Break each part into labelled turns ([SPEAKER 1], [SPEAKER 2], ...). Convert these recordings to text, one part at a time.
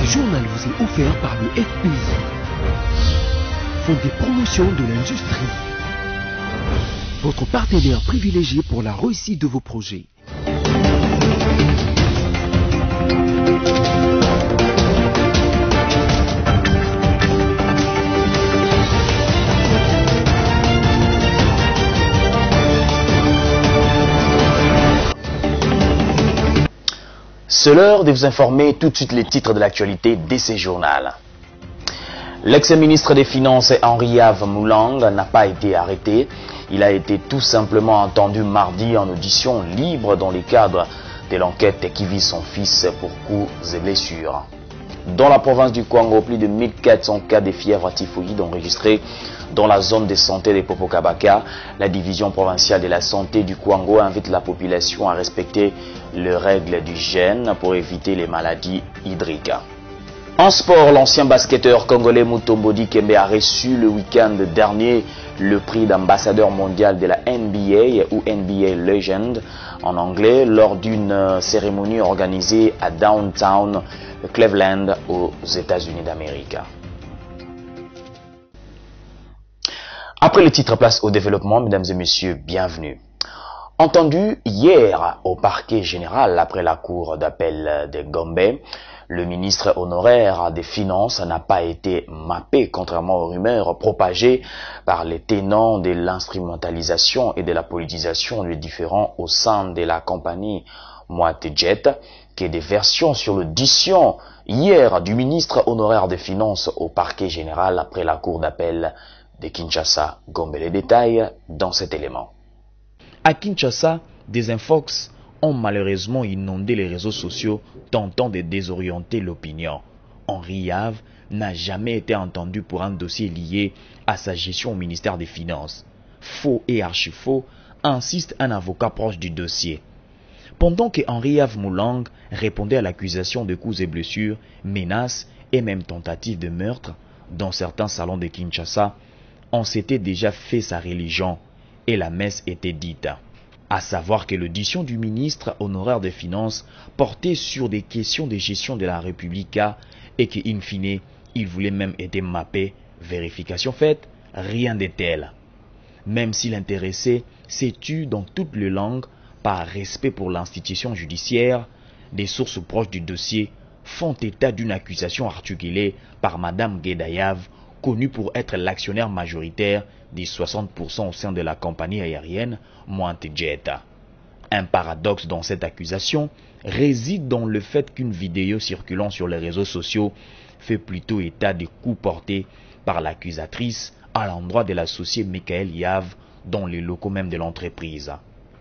[SPEAKER 1] journal vous est offert par le FPI, Fonds des promotions de l'industrie, votre partenaire privilégié pour la réussite de vos projets.
[SPEAKER 2] C'est l'heure de vous informer tout de suite les titres de l'actualité de ce journal. L'ex-ministre des Finances Henri-Yves Moulang n'a pas été arrêté. Il a été tout simplement entendu mardi en audition libre dans le cadre de l'enquête qui vise son fils pour coups et blessures. Dans la province du Kwango, plus de 1400 cas de fièvre typhoïde enregistrés dans la zone de santé de Popokabaka. La division provinciale de la santé du Kwango invite la population à respecter les règles d'hygiène pour éviter les maladies hydriques. En sport, l'ancien basketteur congolais Mutombo Dikembe a reçu le week-end dernier le prix d'ambassadeur mondial de la NBA ou NBA Legend en anglais lors d'une cérémonie organisée à Downtown Cleveland aux États-Unis d'Amérique. Après le titre, place au développement, mesdames et messieurs, bienvenue. Entendu hier au parquet général après la cour d'appel de Gombe, le ministre honoraire des Finances n'a pas été mappé, contrairement aux rumeurs propagées par les tenants de l'instrumentalisation et de la politisation des différends au sein de la compagnie Moatejet, qui est des versions sur l'audition hier du ministre honoraire des Finances au parquet général après la cour d'appel de Kinshasa. Gombe, les détails dans cet élément.
[SPEAKER 3] À Kinshasa, des infox ont malheureusement inondé les réseaux sociaux tentant de désorienter l'opinion. Henri-Yves n'a jamais été entendu pour un dossier lié à sa gestion au ministère des Finances. Faux et archi-faux, insiste un avocat proche du dossier. Pendant que Henri-Yves Moulang répondait à l'accusation de coups et blessures, menaces et même tentatives de meurtre dans certains salons de Kinshasa, on s'était déjà fait sa religion et la messe était dite. À savoir que l'audition du ministre honoraire des Finances portait sur des questions de gestion de la République et que, in fine, il voulait même être mappé. Vérification faite, rien de tel. Même si l'intéressé s'est tu dans toutes les langues par respect pour l'institution judiciaire, des sources proches du dossier font état d'une accusation articulée par Madame Guédayav, connue pour être l'actionnaire majoritaire des 60% au sein de la compagnie aérienne Moatejet. Un paradoxe dans cette accusation réside dans le fait qu'une vidéo circulant sur les réseaux sociaux fait plutôt état des coups portés par l'accusatrice à l'endroit de l'associé Michael Yav dans les locaux même de l'entreprise.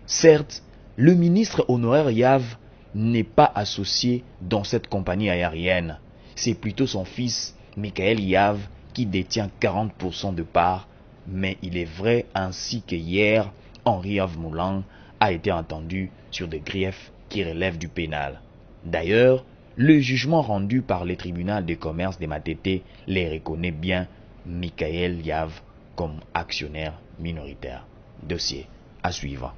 [SPEAKER 3] Certes, le ministre honoraire Yav n'est pas associé dans cette compagnie aérienne. C'est plutôt son fils Michael Yav qui détient 40% de parts, mais il est vrai ainsi que hier, Henri-Yves Moulang a été entendu sur des griefs qui relèvent du pénal. D'ailleurs, le jugement rendu par le tribunal de commerce de Matete les reconnaît bien Michael Yav comme actionnaire minoritaire. Dossier à suivre.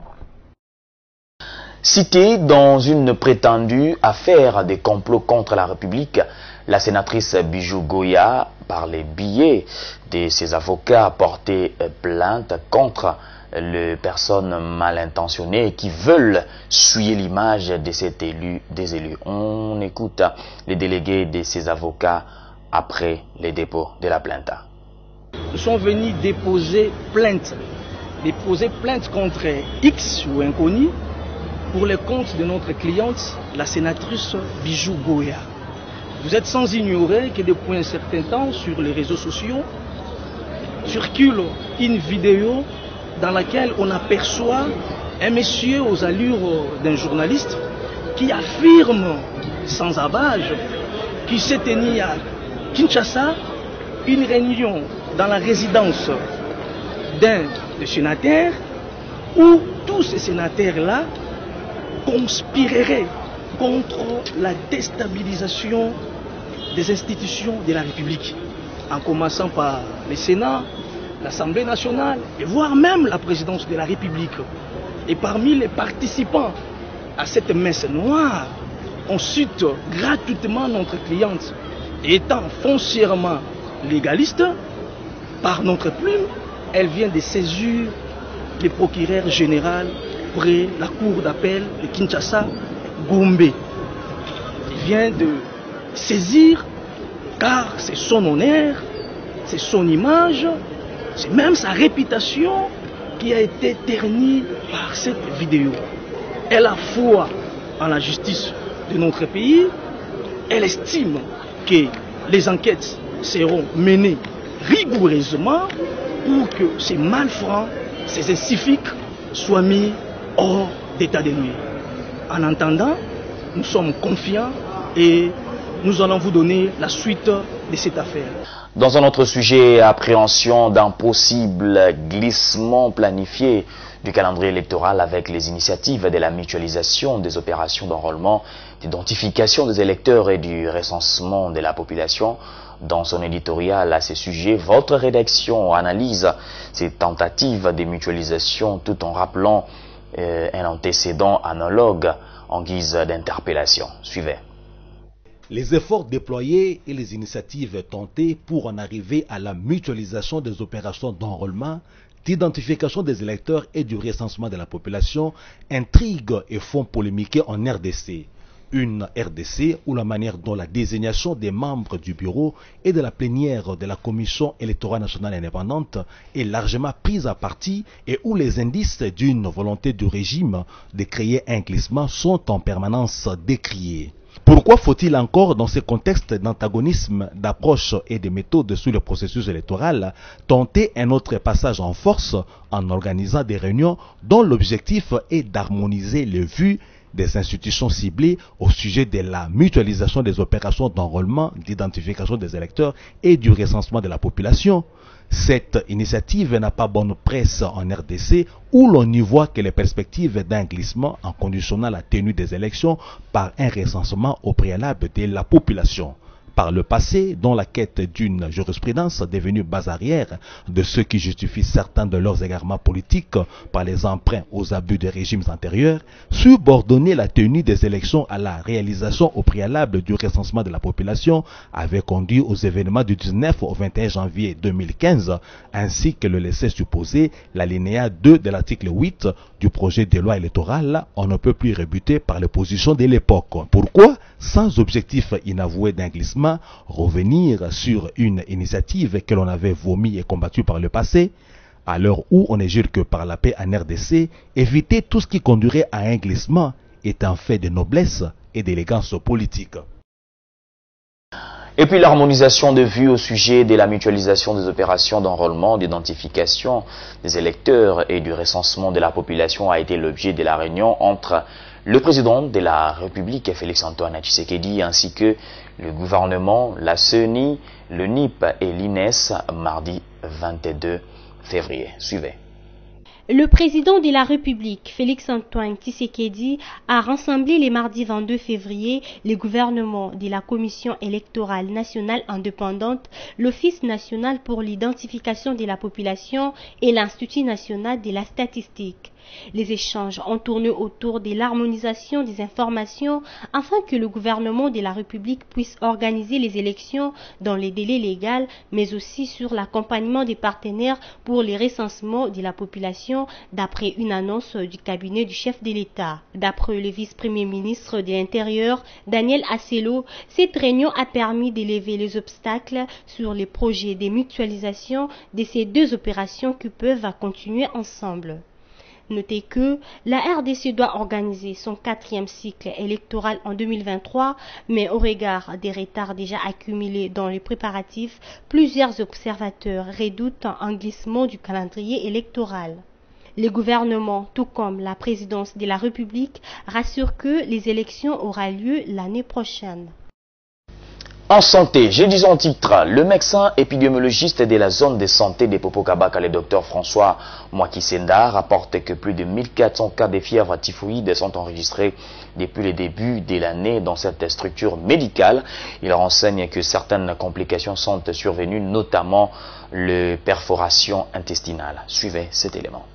[SPEAKER 2] Citée dans une prétendue affaire des complots contre la République, la sénatrice Bijou Goya, par les billets de ses avocats, a porté plainte contre les personnes mal intentionnées qui veulent souiller l'image de cet élu, des élus. On écoute les délégués de ses avocats après le dépôt de la plainte.
[SPEAKER 4] Nous sommes venus déposer plainte contre X ou inconnu pour le compte de notre cliente, la sénatrice Bijou Goya. Vous êtes sans ignorer que depuis un certain temps, sur les réseaux sociaux, circule une vidéo dans laquelle on aperçoit un monsieur aux allures d'un journaliste qui affirme sans abage qu'il s'est tenu à Kinshasa une réunion dans la résidence d'un des sénateurs où tous ces sénateurs-là conspireraient contre la déstabilisation des institutions de la République, en commençant par le Sénat, l'Assemblée nationale, et voire même la présidence de la République. Et parmi les participants à cette messe noire, on cite gratuitement notre cliente étant foncièrement légaliste, par notre plume, elle vient de saisir le procureur général près la cour d'appel de Kinshasa, Gombe. Il vient de saisir, car c'est son honneur, c'est son image, c'est même sa réputation qui a été ternie par cette vidéo. Elle a foi en la justice de notre pays. Elle estime que les enquêtes seront menées rigoureusement pour que ces malfrats, ces inciviques soient mis hors d'état de nuire. En attendant, nous sommes confiants et nous allons vous donner la suite de cette affaire.
[SPEAKER 2] Dans un autre sujet, appréhension d'un possible glissement planifié du calendrier électoral avec les initiatives de la mutualisation des opérations d'enrôlement, d'identification des électeurs et du recensement de la population. Dans son éditorial à ce sujet, votre rédaction analyse ces tentatives de mutualisation tout en rappelant un antécédent analogue en guise d'interpellation. Suivez.
[SPEAKER 5] Les efforts déployés et les initiatives tentées pour en arriver à la mutualisation des opérations d'enrôlement, d'identification des électeurs et du recensement de la population intriguent et font polémiquer en RDC. Une RDC où la manière dont la désignation des membres du bureau et de la plénière de la Commission électorale nationale indépendante est largement prise à partie et où les indices d'une volonté du régime de créer un glissement sont en permanence décriés. Pourquoi faut-il encore, dans ce contexte d'antagonisme, d'approche et de méthodes sur le processus électoral, tenter un autre passage en force en organisant des réunions dont l'objectif est d'harmoniser les vues des institutions ciblées au sujet de la mutualisation des opérations d'enrôlement, d'identification des électeurs et du recensement de la population? Cette initiative n'a pas bonne presse en RDC où l'on n'y voit que les perspectives d'un glissement en conditionnant la tenue des élections par un recensement au préalable de la population. Par le passé, dans la quête d'une jurisprudence devenue base arrière de ceux qui justifient certains de leurs égarements politiques par les emprunts aux abus des régimes antérieurs, subordonner la tenue des élections à la réalisation au préalable du recensement de la population avait conduit aux événements du 19 au 21 janvier 2015, ainsi que le laissait supposer l'alinéa 2 de l'article 8 du projet de loi électorale, on ne peut plus rebuter par les positions de l'époque. Pourquoi, sans objectif inavoué d'un glissement, revenir sur une initiative que l'on avait vomie et combattue par le passé? À l'heure où on ne jure que par la paix en RDC, éviter tout ce qui conduirait à un glissement est un fait de noblesse et d'élégance politique.
[SPEAKER 2] Et puis l'harmonisation de vues au sujet de la mutualisation des opérations d'enrôlement, d'identification des électeurs et du recensement de la population a été l'objet de la réunion entre le président de la République, Félix-Antoine Tshisekedi, ainsi que le gouvernement, la CENI, le NIP et l'INES, mardi 22 février. Suivez.
[SPEAKER 6] Le président de la République, Félix-Antoine Tshisekedi, a rassemblé les mardis 22 février les gouvernements de la Commission électorale nationale indépendante, l'Office national pour l'identification de la population et l'Institut national de la statistique. Les échanges ont tourné autour de l'harmonisation des informations afin que le gouvernement de la République puisse organiser les élections dans les délais légaux, mais aussi sur l'accompagnement des partenaires pour les recensements de la population d'après une annonce du cabinet du chef de l'État. D'après le vice-premier ministre de l'Intérieur, Daniel Asselo, cette réunion a permis d'élever les obstacles sur les projets de mutualisation de ces deux opérations qui peuvent continuer ensemble. Notez que la RDC doit organiser son 4e cycle électoral en 2023, mais au regard des retards déjà accumulés dans les préparatifs, plusieurs observateurs redoutent un glissement du calendrier électoral. Le gouvernement, tout comme la présidence de la République, rassure que les élections auront lieu l'année prochaine.
[SPEAKER 2] En santé, je dis en titre, le médecin épidémiologiste de la zone de santé de Popo-Kabaka, le docteur François Mwakisenda, rapporte que plus de 1400 cas de fièvre typhoïde sont enregistrés depuis le début de l'année dans cette structure médicale. Il renseigne que certaines complications sont survenues, notamment les perforations intestinales. Suivez cet élément.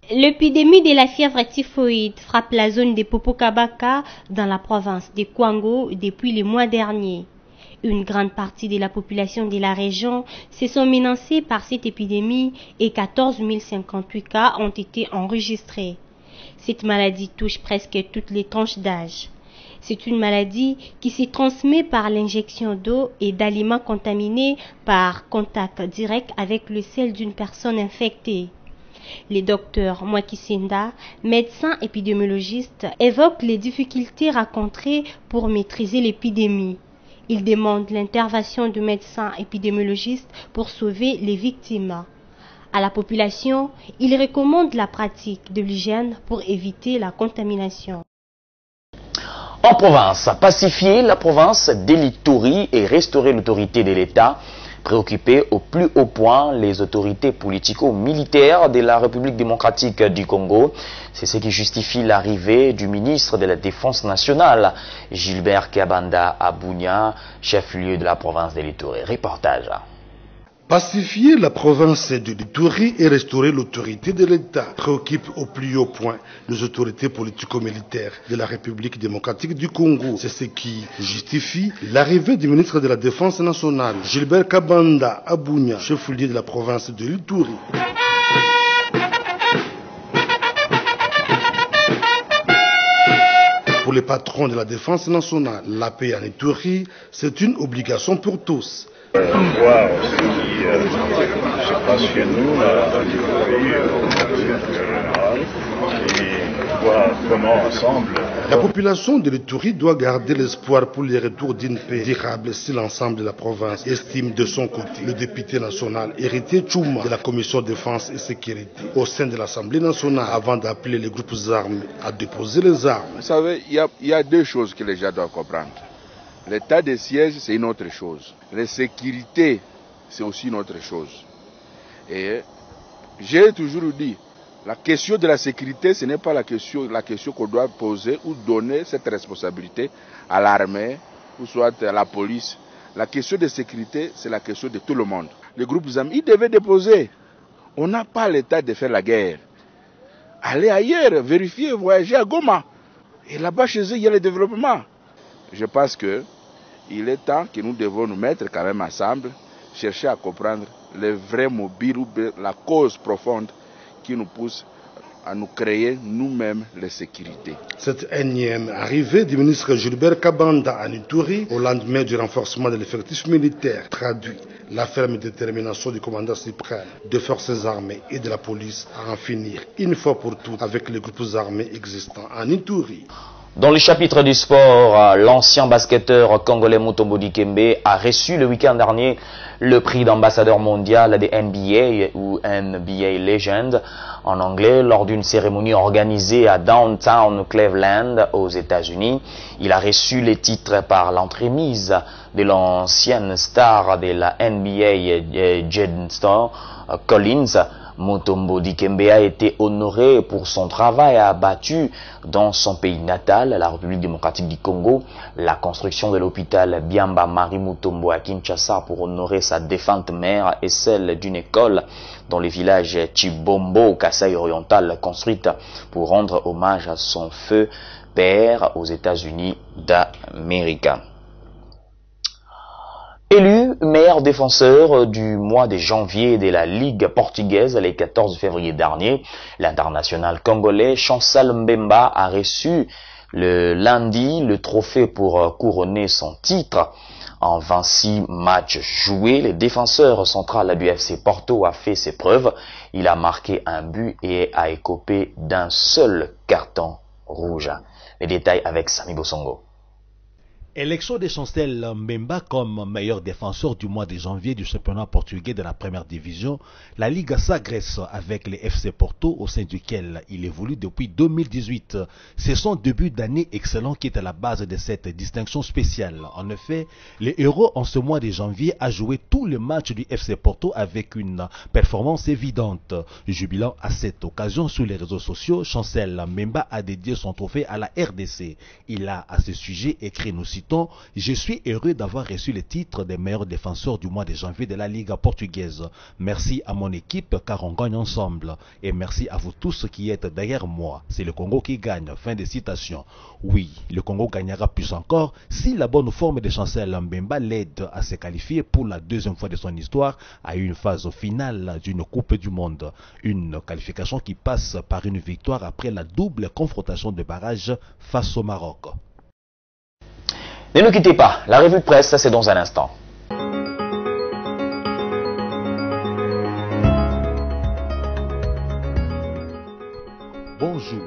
[SPEAKER 6] L'épidémie de la fièvre typhoïde frappe la zone de Popo-Kabaka dans la province de Kwango depuis le mois dernier. Une grande partie de la population de la région se sont menacées par cette épidémie et 14 058 cas ont été enregistrés. Cette maladie touche presque toutes les tranches d'âge. C'est une maladie qui se transmet par l'injection d'eau et d'aliments contaminés par contact direct avec le sel d'une personne infectée. Le docteur Mwakisinda, médecin épidémiologiste, évoque les difficultés rencontrées pour maîtriser l'épidémie. Il demande l'intervention de médecins épidémiologistes pour sauver les victimes. À la population, il recommande la pratique de l'hygiène pour éviter la contamination.
[SPEAKER 2] En province, pacifier la province d'Elituri et restaurer l'autorité de l'État, préoccuper au plus haut point les autorités politico-militaires de la République démocratique du Congo. C'est ce qui justifie l'arrivée du ministre de la Défense nationale, Gilbert Kabanda à Bunia, chef-lieu de la province d'Elituri. Reportage.
[SPEAKER 7] Pacifier la province de l'Ituri et restaurer l'autorité de l'État préoccupe au plus haut point les autorités politico-militaires de la République démocratique du Congo. C'est ce qui justifie l'arrivée du ministre de la Défense nationale, Gilbert Kabanda à Bunia, chef-lieu de la province de l'Ituri. Pour les patrons de la Défense nationale, la paix en Ituri, c'est une obligation pour tous.
[SPEAKER 8] Voir aussi ce qui se passe chez nous, à l'Ituri, et voir comment ensemble.
[SPEAKER 7] La population de l'Ituri doit garder l'espoir pour le retour d'une paix durable si l'ensemble de la province estime de son côté. Le député national Héritier Chouma de la Commission défense et sécurité au sein de l'Assemblée nationale avant d'appeler les groupes armés à déposer les armes.
[SPEAKER 9] Vous savez, il y a deux choses que les gens doivent comprendre. L'état de siège, c'est une autre chose. La sécurité, c'est aussi une autre chose. Et j'ai toujours dit, la question de la sécurité, ce n'est pas la question qu'on doit poser ou donner cette responsabilité à l'armée ou soit à la police. La question de sécurité, c'est la question de tout le monde. Les groupes armés, ils devaient déposer. On n'a pas l'état de faire la guerre. Allez ailleurs, vérifier, voyager à Goma. Et là-bas, chez eux, il y a le développement. Je pense qu'il est temps que nous devons nous mettre quand même ensemble, chercher à comprendre les vrais mobiles ou la cause profonde qui nous pousse à nous créer nous-mêmes les sécurités.
[SPEAKER 7] Cette énième arrivée du ministre Gilbert Kabanda à Ituri au lendemain du renforcement de l'effectif militaire traduit la ferme détermination du commandant suprême des forces armées et de la police à en finir une fois pour toutes avec les groupes armés existants en Ituri.
[SPEAKER 2] Dans le chapitre du sport, l'ancien basketteur congolais Mutombo Dikembe a reçu le week-end dernier le prix d'ambassadeur mondial des NBA ou NBA Legend en anglais lors d'une cérémonie organisée à Downtown Cleveland aux États-Unis. Il a reçu les titres par l'entremise de l'ancienne star de la NBA Jed Collins. Mutombo Dikembe a été honoré pour son travail abattu dans son pays natal, la République démocratique du Congo, la construction de l'hôpital Biamba Marie Mutombo à Kinshasa pour honorer sa défunte mère et celle d'une école dans le village Chibombo au Kasaï oriental construite pour rendre hommage à son feu père aux États-Unis d'Amérique. Élu meilleur défenseur du mois de janvier de la Ligue portugaise le 14 février dernier, l'international congolais Chancel Mbemba a reçu le lundi le trophée pour couronner son titre. En 26 matchs joués, le défenseur central du FC Porto a fait ses preuves. Il a marqué un but et a écopé d'un seul carton rouge. Les détails avec Sami Bosongo.
[SPEAKER 5] Élection de Chancel Mbemba comme meilleur défenseur du mois de janvier du championnat portugais de la première division, la Liga s'agresse avec le FC Porto au sein duquel il évolue depuis 2018. C'est son début d'année excellent qui est à la base de cette distinction spéciale. En effet, le héros en ce mois de janvier a joué tous les matchs du FC Porto avec une performance évidente. Jubilant à cette occasion sur les réseaux sociaux, Chancel Mbemba a dédié son trophée à la RDC. Il a à ce sujet écrit, nous citons, dit-on, je suis heureux d'avoir reçu le titre des meilleurs défenseurs du mois de janvier de la Ligue portugaise. Merci à mon équipe car on gagne ensemble. Et merci à vous tous qui êtes derrière moi. C'est le Congo qui gagne. Fin de citation. Oui, le Congo gagnera plus encore si la bonne forme de Chancel Mbemba l'aide à se qualifier pour la deuxième fois de son histoire à une phase finale d'une Coupe du Monde. Une qualification qui passe par une victoire après la double confrontation de barrage face au Maroc.
[SPEAKER 2] Ne nous quittez pas, la revue de presse, c'est dans un instant.
[SPEAKER 5] Bonjour.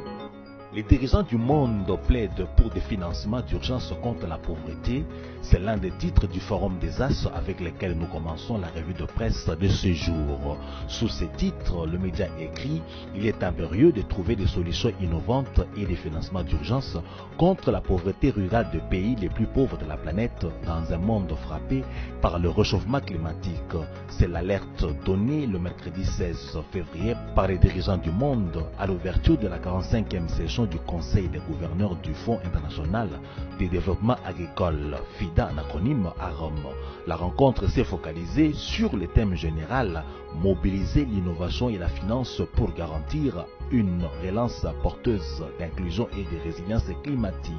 [SPEAKER 5] Les dirigeants du monde plaident pour des financements d'urgence contre la pauvreté. C'est l'un des titres du Forum des As avec lesquels nous commençons la revue de presse de ce jour. Sous ces titres, le média écrit « Il est impérieux de trouver des solutions innovantes et des financements d'urgence contre la pauvreté rurale des pays les plus pauvres de la planète dans un monde frappé par le réchauffement climatique ». C'est l'alerte donnée le mercredi 16 février par les dirigeants du monde à l'ouverture de la 45e session du Conseil des gouverneurs du Fonds international de développement agricole, FIDA en acronyme, à Rome. La rencontre s'est focalisée sur le thème général « Mobiliser l'innovation et la finance pour garantir une relance porteuse d'inclusion et de résilience climatique ».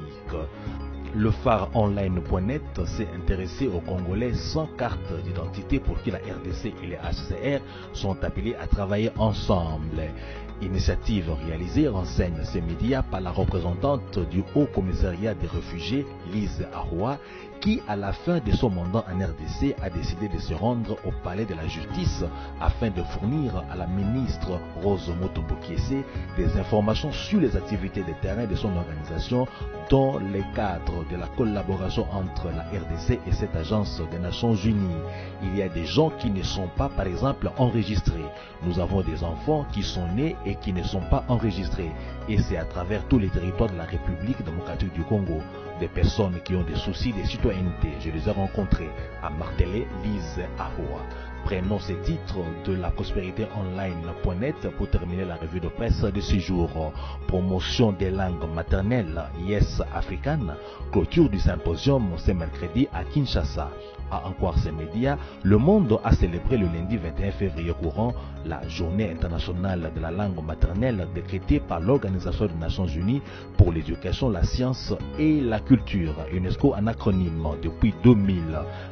[SPEAKER 5] Le phare online.net s'est intéressé aux Congolais sans carte d'identité pour qui la RDC et les HCR sont appelés à travailler ensemble. Initiative réalisée, renseigne ces médias par la représentante du Haut Commissariat des réfugiés, Lise Ahoua, qui, à la fin de son mandat en RDC, a décidé de se rendre au palais de la justice afin de fournir à la ministre Rose Motombo-Kiese des informations sur les activités de terrain de son organisation dans le cadre de la collaboration entre la RDC et cette agence des Nations Unies. Il y a des gens qui ne sont pas, par exemple, enregistrés. Nous avons des enfants qui sont nés et qui ne sont pas enregistrés. Et c'est à travers tous les territoires de la République démocratique du Congo. Des personnes qui ont des soucis de citoyenneté. Je les ai rencontrés, à martelé Lise Ahoua. Prenons ces titres de la prospérité online.net pour terminer la revue de presse de ce jour. Promotion des langues maternelles Yes African, clôture du symposium ce mercredi à Kinshasa. À en croire ces médias, le monde a célébré le lundi 21 février courant la journée internationale de la langue maternelle décrétée par l'Organisation des Nations Unies pour l'éducation, la science et la culture, UNESCO en acronyme, depuis 2000.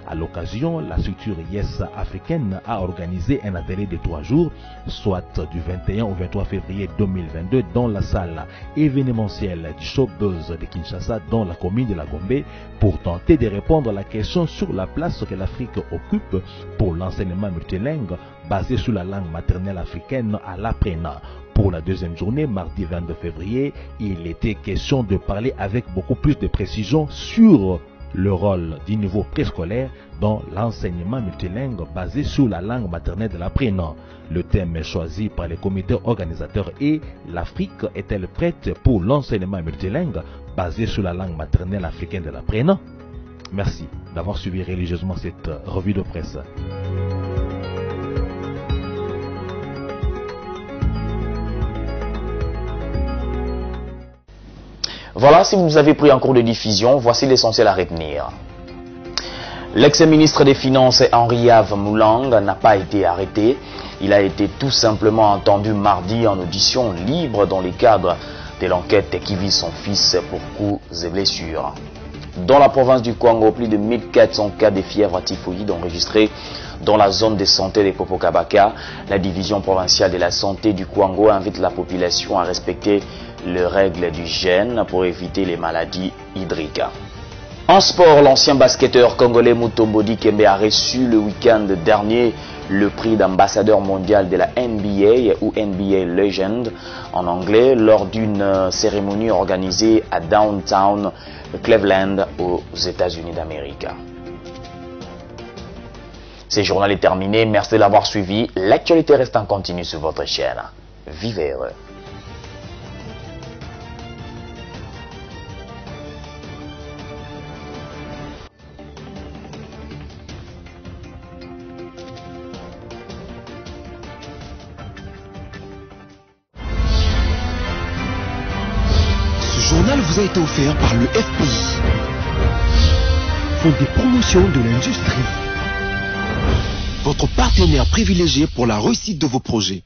[SPEAKER 5] À l'occasion, la structure Yes africaine a organisé un atelier de 3 jours, soit du 21 au 23 février 2022 dans la salle événementielle du Showbuzz de Kinshasa dans la commune de la Gombe pour tenter de répondre à la question sur la place que l'Afrique occupe pour l'enseignement multilingue basé sur la langue maternelle africaine à l'APRENA. Pour la deuxième journée, mardi 22 février, il était question de parler avec beaucoup plus de précision sur le rôle du niveau préscolaire dans l'enseignement multilingue basé sur la langue maternelle de l'APRENA. Le thème choisi par les comités organisateurs est « L'Afrique est-elle prête pour l'enseignement multilingue basé sur la langue maternelle africaine de l'APRENA ?» Merci d'avoir suivi religieusement cette revue de presse.
[SPEAKER 2] Voilà, si vous nous avez pris en cours de diffusion, voici l'essentiel à retenir. L'ex-ministre des Finances Henri-Yves Moulang n'a pas été arrêté. Il a été tout simplement entendu mardi en audition libre dans le cadre de l'enquête qui vise son fils pour coups et blessures. Dans la province du Congo, plus de 1400 cas de fièvre typhoïde enregistrés dans la zone de santé de Popokabaka. La division provinciale de la santé du Congo invite la population à respecter les règles d'hygiène pour éviter les maladies hydriques. En sport, l'ancien basketteur congolais Mutombo Dikembe a reçu le week-end dernier le prix d'ambassadeur mondial de la NBA ou NBA Legend en anglais lors d'une cérémonie organisée à Downtown Cleveland aux États-Unis d'Amérique. Ce journal est terminé. Merci de l'avoir suivi. L'actualité reste en continu sur votre chaîne. Vivez heureux.
[SPEAKER 1] Ce journal vous a été offert par le FPI. Fonds de promotion de l'industrie. Votre partenaire privilégié pour la réussite de vos projets.